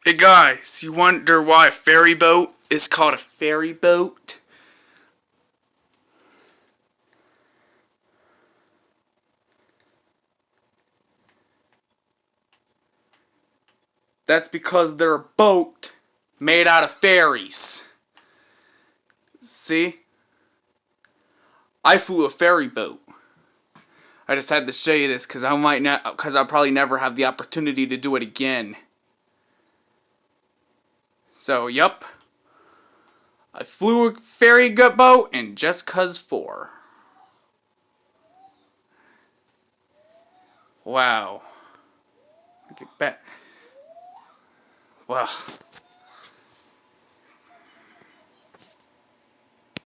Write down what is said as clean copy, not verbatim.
Hey guys, you wonder why a ferry boat is called a ferry boat? That's because they're a boat made out of ferries. See? I flew a ferry boat. I just had to show you this because I'll probably never have the opportunity to do it again. So, yup. I flew a ferry boat and just cuz 4. Wow. Get back. Wow.